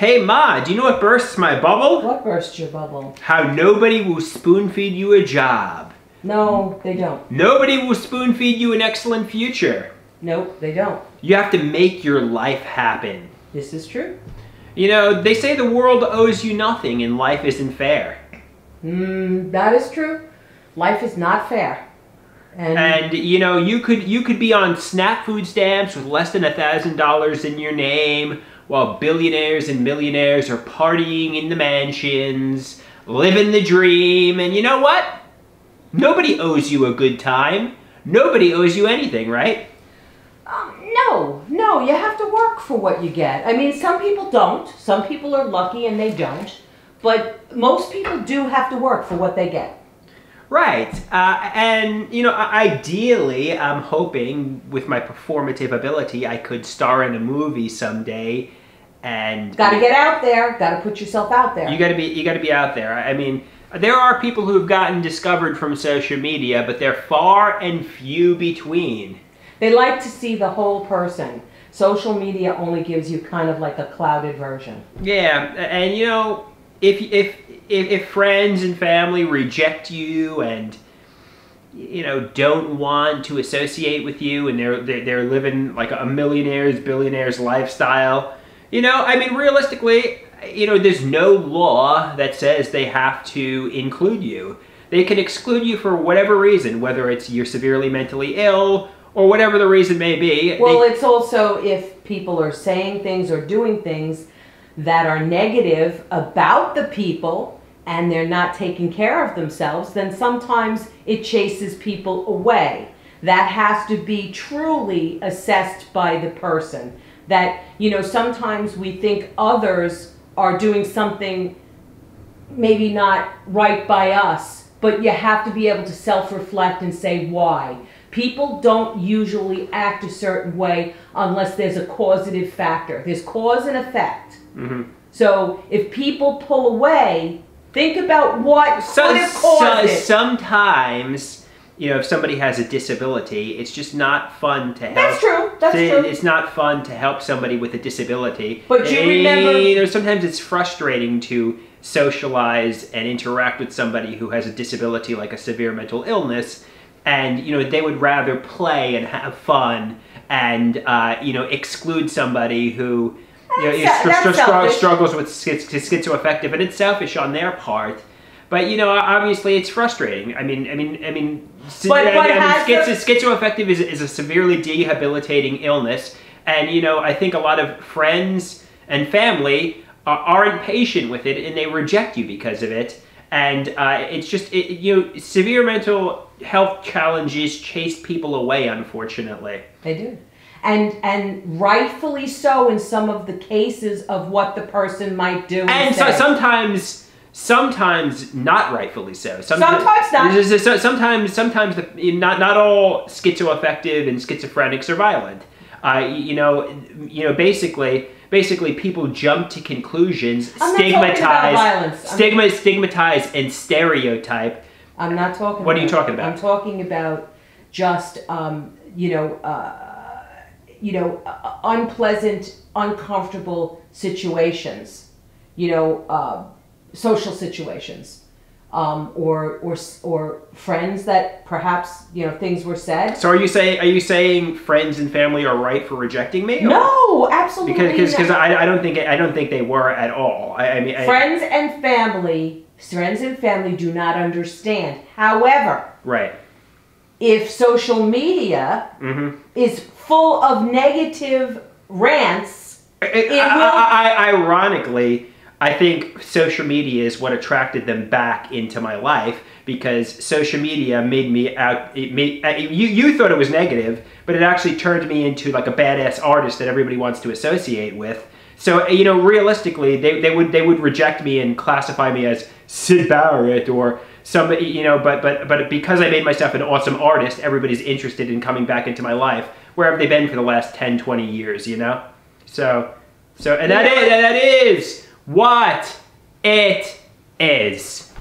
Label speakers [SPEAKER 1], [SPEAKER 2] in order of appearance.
[SPEAKER 1] Hey Ma, do you know what bursts my bubble?
[SPEAKER 2] What bursts your bubble?
[SPEAKER 1] How nobody will spoon feed you a job.
[SPEAKER 2] No, they don't.
[SPEAKER 1] Nobody will spoon feed you an excellent future.
[SPEAKER 2] Nope, they don't.
[SPEAKER 1] You have to make your life happen.
[SPEAKER 2] This is true.
[SPEAKER 1] You know, they say the world owes you nothing and life isn't fair.
[SPEAKER 2] That is true. Life is not fair.
[SPEAKER 1] And you know, you could be on SNAP food stamps with less than $1,000 in your name, while billionaires and millionaires are partying in the mansions, living the dream. And you know what? Nobody owes you a good time. Nobody owes you anything, right?
[SPEAKER 2] No, you have to work for what you get. I mean, some people don't. Some people are lucky and they don't. But most people do have to work for what they get.
[SPEAKER 1] Right. And, you know, ideally, I'm hoping with my performative ability, I could star in a movie someday. And
[SPEAKER 2] Got to get out there. Got to put yourself out there.
[SPEAKER 1] You got to be out there. I mean, there are people who have gotten discovered from social media, but they're far and few between.
[SPEAKER 2] They like to see the whole person. Social media only gives you kind of like a clouded version.
[SPEAKER 1] Yeah, and you know, if friends and family reject you and you know don't want to associate with you, and they're living like a millionaire's billionaire's lifestyle, you know, I mean, realistically, you know, there's no law that says they have to include you. They can exclude you for whatever reason, whether it's you're severely mentally ill or whatever the reason may be.
[SPEAKER 2] Well, it's also if people are saying things or doing things that are negative about the people and they're not taking care of themselves, then sometimes it chases people away. That has to be truly assessed by the person. That, you know, sometimes we think others are doing something maybe not right by us, but you have to be able to self-reflect and say why. People don't usually act a certain way unless there's a causative factor. There's cause and effect.
[SPEAKER 1] Mm-hmm.
[SPEAKER 2] So if people pull away, think about what could have caused it.
[SPEAKER 1] Sometimes, you know, if somebody has a disability, it's just not fun to help.
[SPEAKER 2] That's true. That's true.
[SPEAKER 1] It's not fun to help somebody with a disability.
[SPEAKER 2] But you remember,
[SPEAKER 1] you know, sometimes it's frustrating to socialize and interact with somebody who has a disability like a severe mental illness. And, you know, they would rather play and have fun and, you know, exclude somebody who, you know, struggles with schizoaffective, and it's selfish on their part. But, you know, obviously it's frustrating. I mean, schizoaffective is a severely debilitating illness. And, you know, I think a lot of friends and family aren't patient with it, and they reject you because of it. And it's just, you know, severe mental health challenges chase people away, unfortunately.
[SPEAKER 2] They do. And rightfully so in some of the cases of what the person might do.
[SPEAKER 1] And so sometimes not rightfully so.
[SPEAKER 2] Sometimes not.
[SPEAKER 1] Sometimes not all schizoaffective and schizophrenics are violent. You know, basically people jump to conclusions, stigmatize and stereotype.
[SPEAKER 2] I'm not talking.
[SPEAKER 1] What are you talking about?
[SPEAKER 2] I'm talking about just unpleasant, uncomfortable situations. You know, social situations. Or friends that perhaps, you know, things were said.
[SPEAKER 1] So are you saying friends and family are right for rejecting me?
[SPEAKER 2] No, absolutely not.
[SPEAKER 1] Because I don't think they were at all. I mean,
[SPEAKER 2] friends and family do not understand. However,
[SPEAKER 1] right.
[SPEAKER 2] If social media is full of negative rants, it will.
[SPEAKER 1] Ironically, I think social media is what attracted them back into my life, because social media made me out. You thought it was negative, but it actually turned me into like a badass artist that everybody wants to associate with. So, you know, realistically, they would reject me and classify me as Syd Barrett or somebody, you know. But because I made myself an awesome artist, everybody's interested in coming back into my life. Where have they been for the last 10, 20 years? You know. So that is what it is.